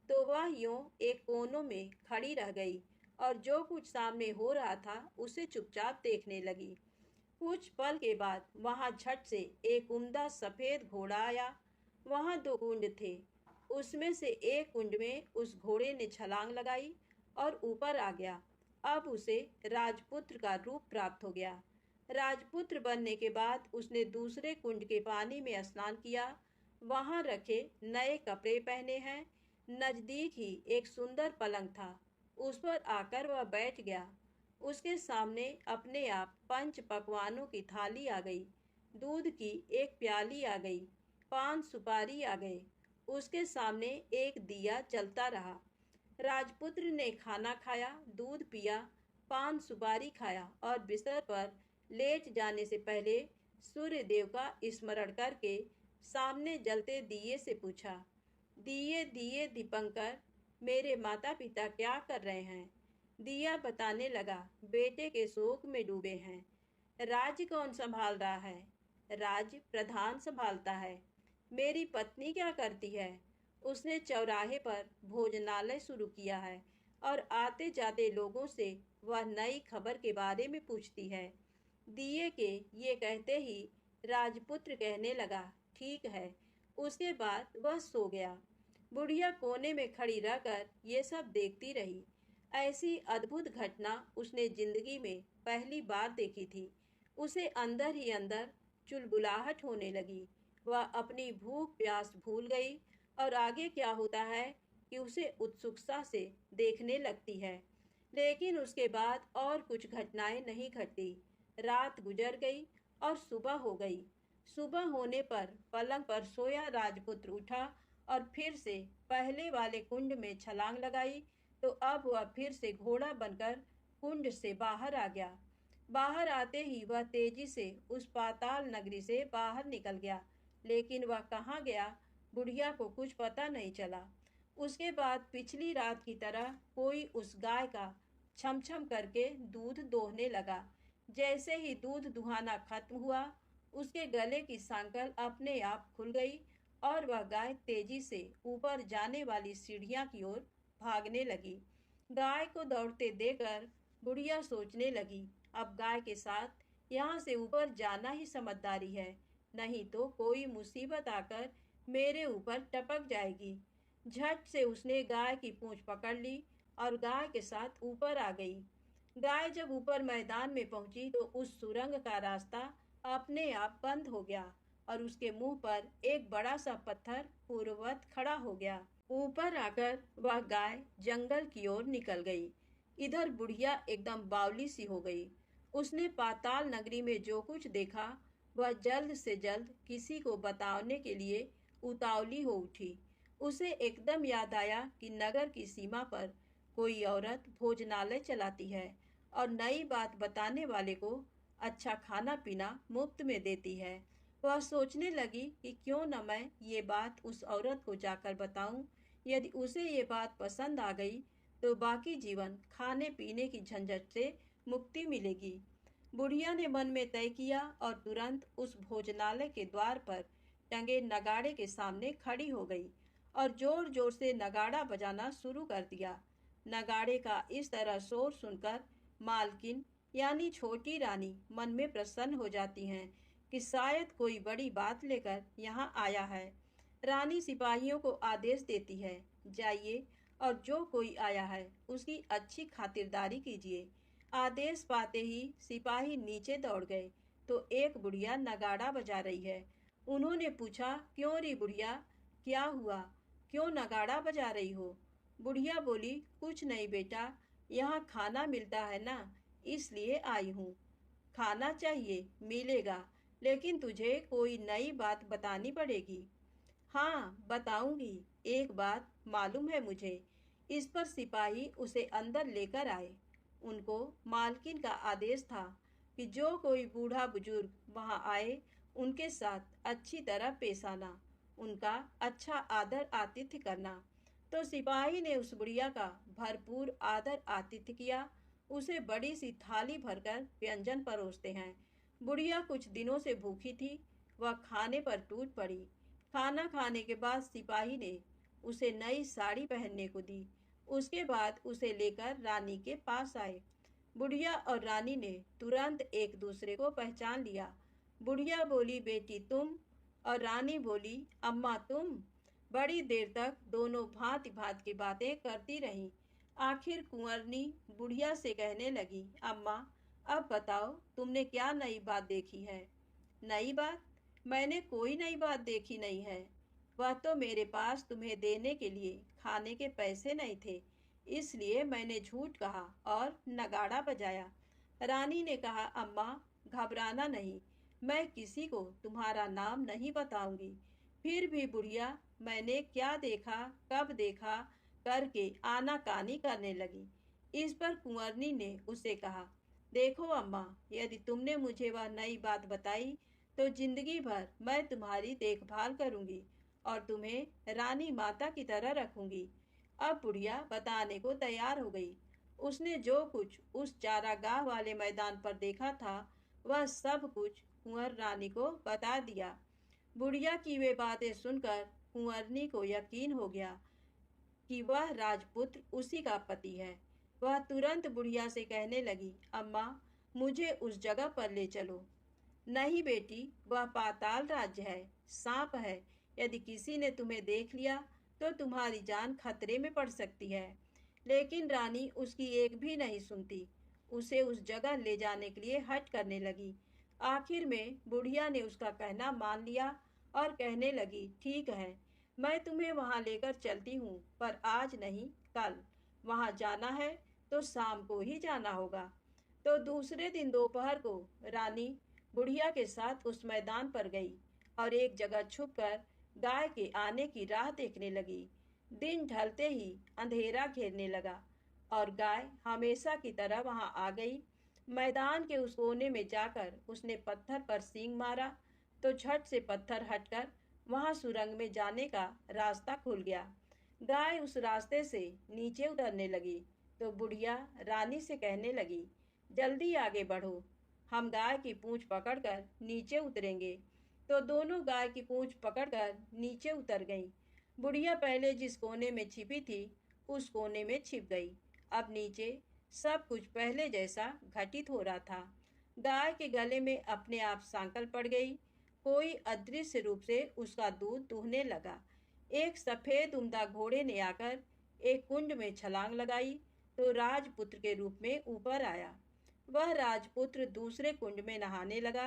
तो वह यूं एक कोनों में खड़ी रह गई और जो कुछ सामने हो रहा था उसे चुपचाप देखने लगी। कुछ पल के बाद वहां झट से एक उम्दा सफेद घोड़ा आया। वहां दो कुंड थे, उसमें से एक कुंड में उस घोड़े ने छलांग लगाई और ऊपर आ गया। अब उसे राजपुत्र का रूप प्राप्त हो गया। राजपुत्र बनने के बाद उसने दूसरे कुंड के पानी में स्नान किया। वहां रखे नए कपड़े पहने हैं। नजदीक ही एक सुंदर पलंग था, उस पर आकर वह बैठ गया। उसके सामने अपने आप 5 पकवानों की थाली आ गई, दूध की एक प्याली आ गई, 5 सुपारी आ गए। उसके सामने एक दिया जलता रहा। राजपुत्र ने खाना खाया, दूध पिया, 5 सुपारी खाया और बिस्तर पर लेट जाने से पहले सूर्य देव का स्मरण करके सामने जलते दिए से पूछा, दिए दिए दीपंकर, मेरे माता पिता क्या कर रहे हैं? दिया बताने लगा, बेटे के शोक में डूबे हैं। राज्य कौन संभाल रहा है? राज्य प्रधान संभालता है। मेरी पत्नी क्या करती है? उसने चौराहे पर भोजनालय शुरू किया है और आते जाते लोगों से वह नई खबर के बारे में पूछती है। दिए के ये कहते ही राजपुत्र कहने लगा, ठीक है। उसके बाद वह सो गया। बुढ़िया कोने में खड़ी रहकर ये सब देखती रही। ऐसी अद्भुत घटना उसने जिंदगी में पहली बार देखी थी। उसे अंदर ही अंदर चुलबुलाहट होने लगी। वह अपनी भूख प्यास भूल गई और आगे क्या होता है कि उसे उत्सुकता से देखने लगती है। लेकिन उसके बाद और कुछ घटनाएं नहीं घटी। रात गुजर गई और सुबह हो गई। सुबह होने पर पलंग पर सोया राजपुत्र उठा और फिर से पहले वाले कुंड में छलांग लगाई। तो अब वह फिर से घोड़ा बनकर कुंड से बाहर आ गया। बाहर आते ही वह तेजी से उस पाताल नगरी से बाहर निकल गया। लेकिन वह कहाँ गया, बुढ़िया को कुछ पता नहीं चला। उसके बाद पिछली रात की तरह कोई उस गाय का छम छम करके दूध दोहने लगा। जैसे ही दूध दुहाना खत्म हुआ, उसके गले की सांकल अपने आप खुल गई और वह गाय तेजी से ऊपर जाने वाली सीढ़ियां की ओर भागने लगी। गाय को दौड़ते देखकर बुढ़िया सोचने लगी, अब गाय के साथ यहाँ से ऊपर जाना ही समझदारी है, नहीं तो कोई मुसीबत आकर मेरे ऊपर टपक जाएगी। झट से उसने गाय की पूंछ पकड़ ली और गाय के साथ ऊपर आ गई। गाय जब ऊपर मैदान में पहुंची तो उस सुरंग का रास्ता अपने आप बंद हो गया और उसके मुंह पर एक बड़ा सा पत्थर पूर्ववत खड़ा हो गया। ऊपर आकर वह गाय जंगल की ओर निकल गई। इधर बुढ़िया एकदम बावली सी हो गई। उसने पाताल नगरी में जो कुछ देखा वह जल्द से जल्द किसी को बताने के लिए उतावली हो उठी। उसे एकदम याद आया कि नगर की सीमा पर कोई औरत भोजनालय चलाती है और नई बात बताने वाले को अच्छा खाना पीना मुफ्त में देती है। वह सोचने लगी कि क्यों न मैं ये बात उस औरत को जाकर बताऊं। यदि उसे ये बात पसंद आ गई तो बाकी जीवन खाने पीने की झंझट से मुक्ति मिलेगी। बुढ़िया ने मन में तय किया और तुरंत उस भोजनालय के द्वार पर टंगे नगाड़े के सामने खड़ी हो गई और जोर जोर से नगाड़ा बजाना शुरू कर दिया। नगाड़े का इस तरह शोर सुनकर मालकिन यानी छोटी रानी मन में प्रसन्न हो जाती हैं कि शायद कोई बड़ी बात लेकर यहाँ आया है। रानी सिपाहियों को आदेश देती है, जाइए और जो कोई आया है उसकी अच्छी खातिरदारी कीजिए। आदेश पाते ही सिपाही नीचे दौड़ गए तो एक बुढ़िया नगाड़ा बजा रही है। उन्होंने पूछा, क्यों री बुढ़िया, क्या हुआ? क्यों नगाड़ा बजा रही हो? बुढ़िया बोली, कुछ नहीं बेटा, यहाँ खाना मिलता है ना, इसलिए आई हूँ। खाना चाहिए, मिलेगा, लेकिन तुझे कोई नई बात बतानी पड़ेगी। हाँ, बताऊंगी। एक बात मालूम है मुझे। इस पर सिपाही उसे अंदर लेकर आए। उनको मालकिन का आदेश था कि जो कोई बूढ़ा बुजुर्ग वहां आए, उनके साथ अच्छी तरह पेश आना, उनका अच्छा आदर आतिथ्य करना। तो सिपाही ने उस बुढ़िया का भरपूर आदर आतिथ्य किया। उसे बड़ी सी थाली भरकर व्यंजन परोसते हैं। बुढ़िया कुछ दिनों से भूखी थी, वह खाने पर टूट पड़ी। खाना खाने के बाद सिपाही ने उसे नई साड़ी पहनने को दी। उसके बाद उसे लेकर रानी के पास आए। बुढ़िया और रानी ने तुरंत एक दूसरे को पहचान लिया। बुढ़िया बोली, बेटी तुम? और रानी बोली, अम्मा तुम? बड़ी देर तक दोनों भांति भांति की बातें करती रहीं। आखिर कुंवरनी बुढ़िया से कहने लगी, अम्मा अब बताओ, तुमने क्या नई बात देखी है? नई बात? मैंने कोई नई बात देखी नहीं है। वह तो मेरे पास तुम्हें देने के लिए खाने के पैसे नहीं थे, इसलिए मैंने झूठ कहा और नगाड़ा बजाया। रानी ने कहा, अम्मा घबराना नहीं, मैं किसी को तुम्हारा नाम नहीं बताऊंगी। फिर भी बुढ़िया मैंने क्या देखा, कब देखा करके आनाकानी करने लगी। इस पर कुंवरनी ने उसे कहा, देखो अम्मा, यदि तुमने मुझे वह नई बात बताई तो जिंदगी भर मैं तुम्हारी देखभाल करूंगी और तुम्हें रानी माता की तरह रखूंगी। अब बुढ़िया बताने को तैयार हो गई। उसने जो कुछ उस चारागाह वाले मैदान पर देखा था, वह सब कुछ कुंवर रानी को बता दिया। बुढ़िया की वे बातें सुनकर कुंवरनी को यकीन हो गया कि वह राजपुत्र उसी का पति है। वह तुरंत बुढ़िया से कहने लगी, अम्मा मुझे उस जगह पर ले चलो। नहीं बेटी, वह पाताल राज्य है, सांप है। यदि किसी ने तुम्हें देख लिया तो तुम्हारी जान खतरे में पड़ सकती है। लेकिन रानी उसकी एक भी नहीं सुनती। उसे उस जगह ले जाने के लिए हट करने लगी। आखिर में बुढ़िया ने उसका कहना मान लिया और कहने लगी, ठीक है, मैं तुम्हें वहां लेकर चलती हूँ, पर आज नहीं, कल। वहां जाना है तो शाम को ही जाना होगा। तो दूसरे दिन दोपहर को रानी बुढ़िया के साथ उस मैदान पर गई और एक जगह छुपकर गाय के आने की राह देखने लगी। दिन ढलते ही अंधेरा घेरने लगा और गाय हमेशा की तरह वहां आ गई। मैदान के उस कोने में जाकर उसने पत्थर पर सींग मारा तो झट से पत्थर हटकर वहां सुरंग में जाने का रास्ता खुल गया। गाय उस रास्ते से नीचे उतरने लगी तो बुढ़िया रानी से कहने लगी, जल्दी आगे बढ़ो, हम गाय की पूंछ पकड़कर नीचे उतरेंगे। तो दोनों गाय की पूंछ पकड़कर नीचे उतर गईं। बुढ़िया पहले जिस कोने में छिपी थी, उस कोने में छिप गई। अब नीचे सब कुछ पहले जैसा घटित हो रहा था। गाय के गले में अपने आप सांकल पड़ गई। कोई अदृश्य रूप से उसका दूध दूहने लगा। एक सफेद उम्दा घोड़े ने आकर एक कुंड में छलांग लगाई तो राजपुत्र के रूप में ऊपर आया। वह राजपुत्र दूसरे कुंड में नहाने लगा।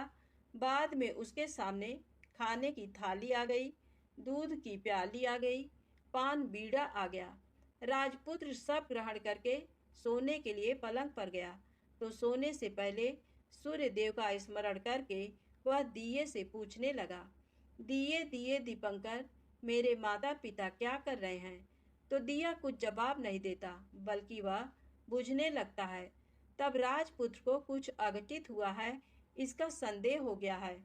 बाद में उसके सामने खाने की थाली आ गई, दूध की प्याली आ गई, पान बीड़ा आ गया। राजपुत्र सब ग्रहण करके सोने के लिए पलंग पर गया तो सोने से पहले सूर्य देव का स्मरण करके वह दिए से पूछने लगा, दिए दिए दीपंकर, मेरे माता पिता क्या कर रहे हैं? तो दिया कुछ जवाब नहीं देता, बल्कि वह बुझने लगता है। तब राजपुत्र को कुछ अघटित हुआ है, इसका संदेह हो गया है।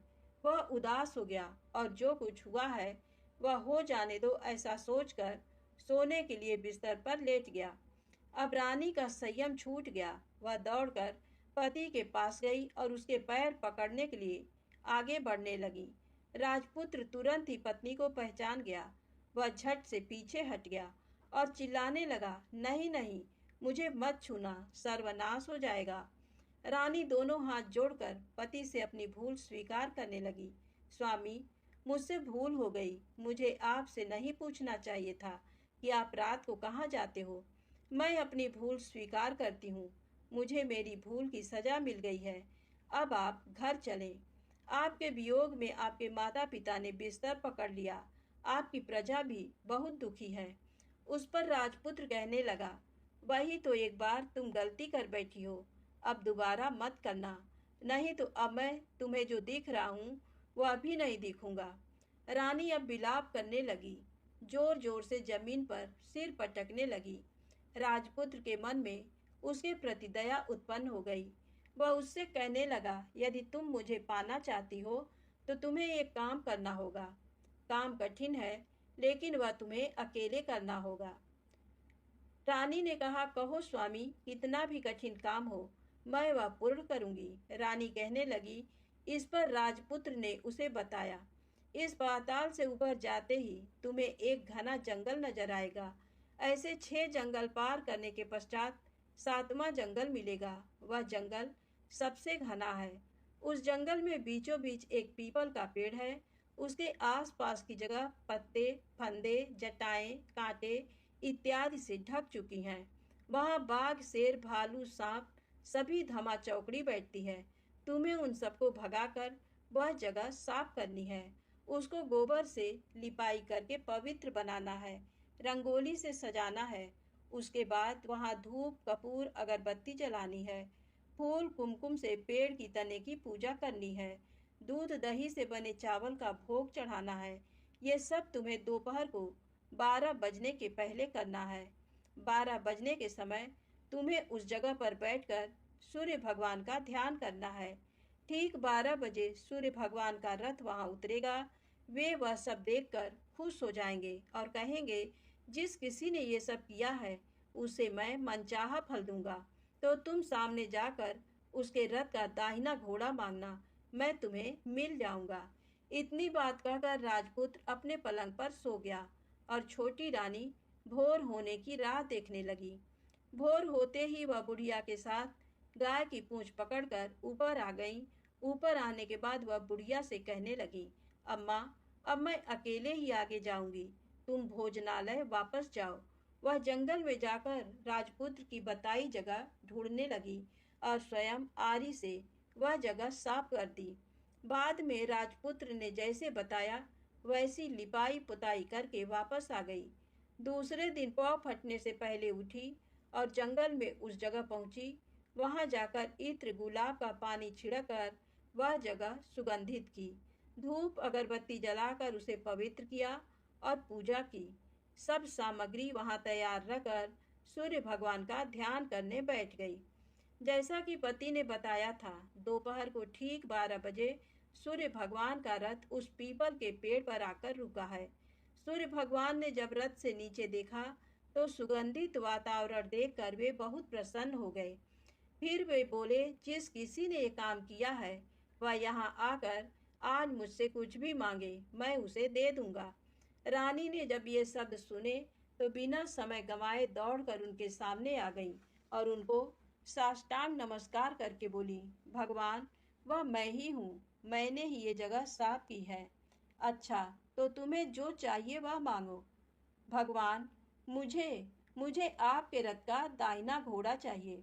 वह उदास हो गया और जो कुछ हुआ है वह हो जाने दो ऐसा सोचकर सोने के लिए बिस्तर पर लेट गया। अब रानी का संयम छूट गया। वह दौड़कर पति के पास गई और उसके पैर पकड़ने के लिए आगे बढ़ने लगी। राजपुत्र तुरंत ही पत्नी को पहचान गया। वह झट से पीछे हट गया और चिल्लाने लगा, नहीं नहीं, मुझे मत छूना, सर्वनाश हो जाएगा। रानी दोनों हाथ जोड़कर पति से अपनी भूल स्वीकार करने लगी। स्वामी, मुझसे भूल हो गई। मुझे आपसे नहीं पूछना चाहिए था कि आप रात को कहाँ जाते हो। मैं अपनी भूल स्वीकार करती हूँ। मुझे मेरी भूल की सजा मिल गई है। अब आप घर चलें। आपके वियोग में आपके माता पिता ने बिस्तर पकड़ लिया। आपकी प्रजा भी बहुत दुखी है। उस पर राजपुत्र कहने लगा, वही तो एक बार तुम गलती कर बैठी हो, अब दोबारा मत करना, नहीं तो अब मैं तुम्हें जो दिख रहा हूँ वह भी नहीं दिखूंगा। रानी अब विलाप करने लगी, जोर जोर से जमीन पर सिर पटकने लगी। राजपुत्र के मन में उसके प्रति दया उत्पन्न हो गई। वह उससे कहने लगा, यदि तुम मुझे पाना चाहती हो तो तुम्हें एक काम करना होगा। काम कठिन है, लेकिन वह तुम्हें अकेले करना होगा। रानी ने कहा, कहो स्वामी, कितना भी कठिन काम हो मैं वह पूर्ण करूंगी। रानी कहने लगी। इस पर राजपुत्र ने उसे बताया, इस पाताल से ऊपर जाते ही तुम्हें एक घना जंगल नजर आएगा। ऐसे 6 जंगल पार करने के पश्चात 7वां जंगल मिलेगा। वह जंगल सबसे घना है। उस जंगल में बीचों बीच एक पीपल का पेड़ है। उसके आसपास की जगह पत्ते, फंदे, जटाएं, कांटे इत्यादि से ढक चुकी हैं। वहां बाघ, शेर, भालू, सांप सभी धमा चौकड़ी बैठती है। तुम्हें उन सबको भगाकर वह जगह साफ करनी है। उसको गोबर से लिपाई करके पवित्र बनाना है, रंगोली से सजाना है। उसके बाद वहां धूप, कपूर, अगरबत्ती जलानी है। फूल, कुमकुम से पेड़ की तने की पूजा करनी है। दूध दही से बने चावल का भोग चढ़ाना है। ये सब तुम्हें दोपहर को 12 बजने के पहले करना है। 12 बजने के समय तुम्हें उस जगह पर बैठकर सूर्य भगवान का ध्यान करना है। ठीक 12 बजे सूर्य भगवान का रथ वहां उतरेगा। वे वह सब देखकर खुश हो जाएंगे और कहेंगे, जिस किसी ने ये सब किया है उसे मैं मनचाहा फल दूंगा। तो तुम सामने जाकर उसके रथ का दाहिना घोड़ा मांगना, मैं तुम्हें मिल जाऊंगा। इतनी बात कहकर राजपुत्र अपने पलंग पर सो गया और छोटी रानी भोर होने की राह देखने लगी। भोर होते ही वह बुढ़िया के साथ गाय की पूंछ पकड़कर ऊपर आ गई। ऊपर आने के बाद वह बुढ़िया से कहने लगी, अम्मा, अब मैं अकेले ही आगे जाऊंगी, तुम भोजनालय वापस जाओ। वह जंगल में जाकर राजपुत्र की बताई जगह ढूंढने लगी और स्वयं आरी से वह जगह साफ कर दी। बाद में राजपुत्र ने जैसे बताया वैसी लिपाई पुताई करके वापस आ गई। दूसरे दिन पौ फटने से पहले उठी और जंगल में उस जगह पहुंची। वहां जाकर इत्र, गुलाब का पानी छिड़कर वह जगह सुगंधित की। धूप अगरबत्ती जलाकर उसे पवित्र किया और पूजा की। सब सामग्री वहां तैयार रखकर सूर्य भगवान का ध्यान करने बैठ गई। जैसा कि पति ने बताया था, दोपहर को ठीक 12 बजे सूर्य भगवान का रथ उस पीपल के पेड़ पर आकर रुका है। सूर्य भगवान ने जब रथ से नीचे देखा तो सुगंधित वातावरण देखकर वे बहुत प्रसन्न हो गए। फिर वे बोले, जिस किसी ने ये काम किया है वह यहाँ आकर आज मुझसे कुछ भी मांगे, मैं उसे दे दूंगा। रानी ने जब ये शब्द सुने तो बिना समय गंवाए दौड़कर उनके सामने आ गई और उनको साष्टांग नमस्कार करके बोली, भगवान, वह मैं ही हूँ, मैंने ही ये जगह साफ की है। अच्छा, तो तुम्हें जो चाहिए वह मांगो। भगवान, मुझे मुझे आपके रथ का दाहिना घोड़ा चाहिए।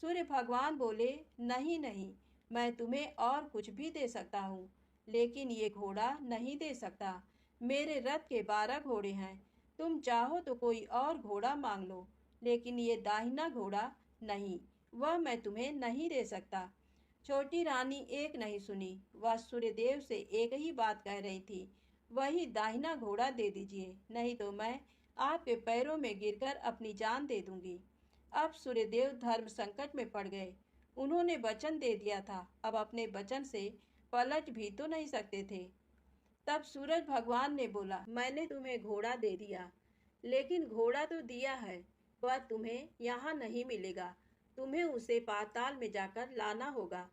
सूर्य भगवान बोले, नहीं नहीं, मैं तुम्हें और कुछ भी दे सकता हूँ, लेकिन ये घोड़ा नहीं दे सकता। मेरे रथ के 12 घोड़े हैं, तुम चाहो तो कोई और घोड़ा मांग लो, लेकिन ये दाहिना घोड़ा नहीं, वह मैं तुम्हें नहीं दे सकता। छोटी रानी एक नहीं सुनी, वह सूर्यदेव से एक ही बात कह रही थी, वही दाहिना घोड़ा दे दीजिए, नहीं तो मैं आपके पैरों में गिरकर अपनी जान दे दूंगी। अब सूर्यदेव धर्म संकट में पड़ गए। उन्होंने वचन दे दिया था, अब अपने वचन से पलट भी तो नहीं सकते थे। तब सूरज भगवान ने बोला, मैंने तुम्हें घोड़ा दे दिया, लेकिन घोड़ा तो दिया है, वह तुम्हें यहाँ नहीं मिलेगा, तुम्हें उसे पाताल में जाकर लाना होगा।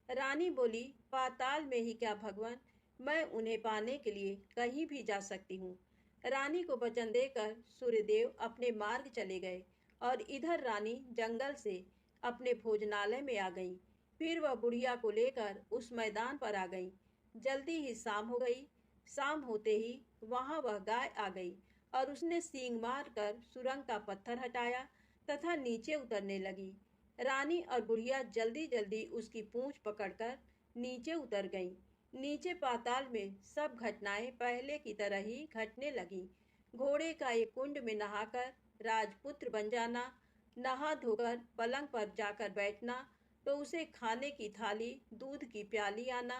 रानी बोली, पाताल में ही क्या भगवान, मैं उन्हें पाने के लिए कहीं भी जा सकती हूँ। रानी को वचन देकर सूर्यदेव अपने मार्ग चले गए और इधर रानी जंगल से अपने भोजनालय में आ गई। फिर वह बुढ़िया को लेकर उस मैदान पर आ गई। जल्दी ही शाम हो गई। शाम होते ही वहां वह गाय आ गई और उसने सींग मार कर सुरंग का पत्थर हटाया तथा नीचे उतरने लगी। रानी और बुढ़िया जल्दी जल्दी उसकी पूंछ पकड़कर नीचे उतर गईं। नीचे पाताल में सब घटनाएं पहले की तरह ही घटने लगी। घोड़े का एक कुंड में नहाकर राजपुत्र बन जाना, नहा धोकर पलंग पर जाकर बैठना, तो उसे खाने की थाली, दूध की प्याली आना,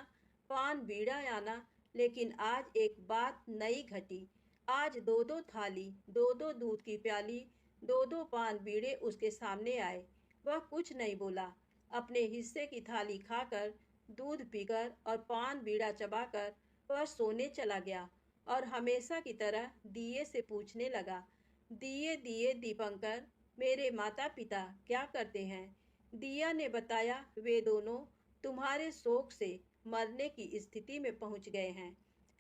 पान बीड़ा आना। लेकिन आज एक बात नई घटी। आज दो दो थाली, दो दो दूध की प्याली, दो दो पान बीड़े उसके सामने आए। वह कुछ नहीं बोला। अपने हिस्से की थाली खाकर, दूध पीकर और पान बीड़ा चबाकर वह सोने चला गया और हमेशा की तरह दिए से पूछने लगा, दिए दिए दीपंकर, मेरे माता पिता क्या करते हैं? दिया ने बताया, वे दोनों तुम्हारे शोक से मरने की स्थिति में पहुंच गए हैं।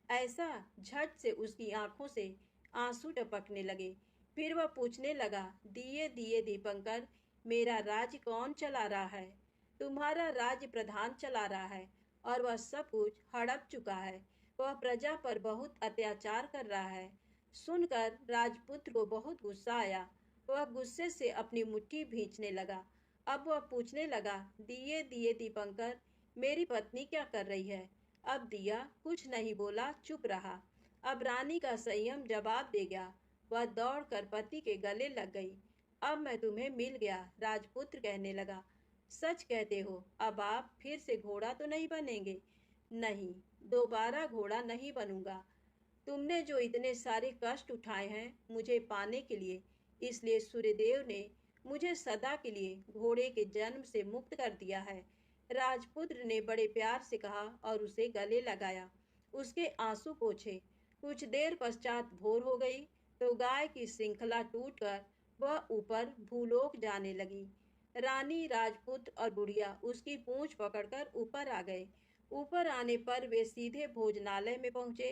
ऐसा झट से उसकी आंखों से आंसू टपकने लगे। फिर वह पूछने लगा, दिए दिए दीपंकर, मेरा राज्य कौन चला रहा है? तुम्हारा राज्य प्रधान चला रहा है और वह सब कुछ हड़प चुका है। वह प्रजा पर बहुत अत्याचार कर रहा है। सुनकर राजपुत्र को बहुत गुस्सा आया। वह गुस्से से अपनी मुट्ठी भींचने लगा। अब वह पूछने लगा, दिए दिए दीपंकर, मेरी पत्नी क्या कर रही है? अब दिया कुछ नहीं बोला, चुप रहा। अब रानी का संयम जवाब दे गया। वह दौड़कर पति के गले लग गई। अब मैं तुम्हें मिल गया, राजपुत्र कहने लगा। सच कहते हो, अब आप फिर से घोड़ा तो नहीं बनेंगे? नहीं, दोबारा घोड़ा नहीं बनूंगा। तुमने जो इतने सारे कष्ट उठाए हैं मुझे पाने के लिए, इसलिए सूर्यदेव ने मुझे सदा के लिए घोड़े के जन्म से मुक्त कर दिया है। राजपुत्र ने बड़े प्यार से कहा और उसे गले लगाया, उसके आंसू पोंछे। कुछ देर पश्चात भोर हो गई तो गाय की श्रृंखला टूटकर वह ऊपर भूलोक जाने लगी। रानी, राजपुत्र और बुढ़िया उसकी पूंछ पकड़कर ऊपर आ गए। ऊपर आने पर वे सीधे भोजनालय में पहुंचे।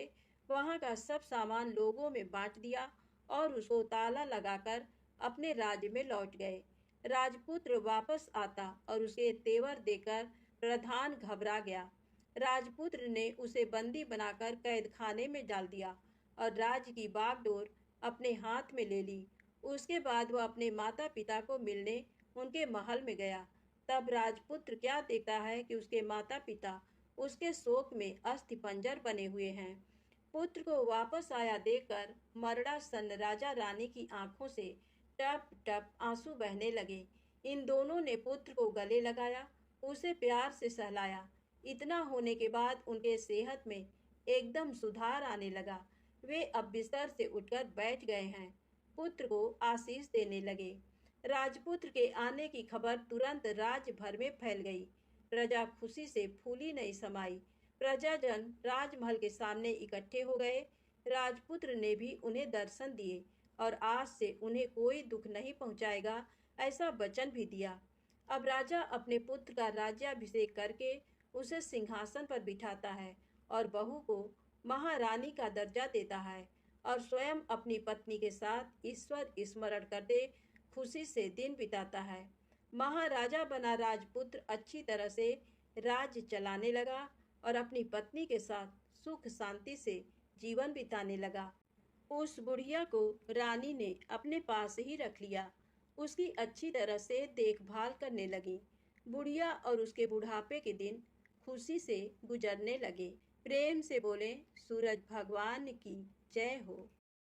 वहां का सब सामान लोगों में बांट दिया और उसको ताला लगाकर अपने राज्य में लौट गए। राजपुत्र वापस आता और उसे तेवर देकर प्रधान घबरा गया। राजपुत्र ने उसे बंदी बनाकर कैद खाने में डाल दिया और राज्य की बागडोर अपने हाथ में ले ली। उसके बाद वह अपने माता पिता को मिलने उनके महल में गया। तब राजपुत्र क्या देखता है कि उसके माता पिता उसके शोक में अस्थिपंजर बने हुए हैं। पुत्र को वापस आया देखकर मरड़ा सन राजा रानी की आंखों से टप टप आंसू बहने लगे। इन दोनों ने पुत्र को गले लगाया, उसे प्यार से सहलाया। इतना होने के बाद उनके सेहत में एकदम सुधार आने लगा। वे अब बिस्तर से उठकर बैठ गए हैं। पुत्र को आशीष देने लगे। राजपुत्र के आने की खबर तुरंत राज्य भर में फैल गई। प्रजा खुशी से फूली नहीं समाई। प्रजाजन राजमहल के सामने इकट्ठे हो गए। राजपुत्र ने भी उन्हें दर्शन दिए और आज से उन्हें कोई दुख नहीं पहुंचाएगा, ऐसा वचन भी दिया। अब राजा अपने पुत्र का राज्याभिषेक करके उसे सिंहासन पर बिठाता है और बहू को महारानी का दर्जा देता है और स्वयं अपनी पत्नी के साथ ईश्वर स्मरण करते खुशी से दिन बिताता है। महाराजा बना राजपुत्र अच्छी तरह से राज्य चलाने लगा और अपनी पत्नी के साथ सुख शांति से जीवन बिताने लगा। उस बुढ़िया को रानी ने अपने पास ही रख लिया। उसकी अच्छी तरह से देखभाल करने लगी। बुढ़िया और उसके बुढ़ापे के दिन खुशी से गुजरने लगे। प्रेम से बोले, सूरज भगवान की जय हो।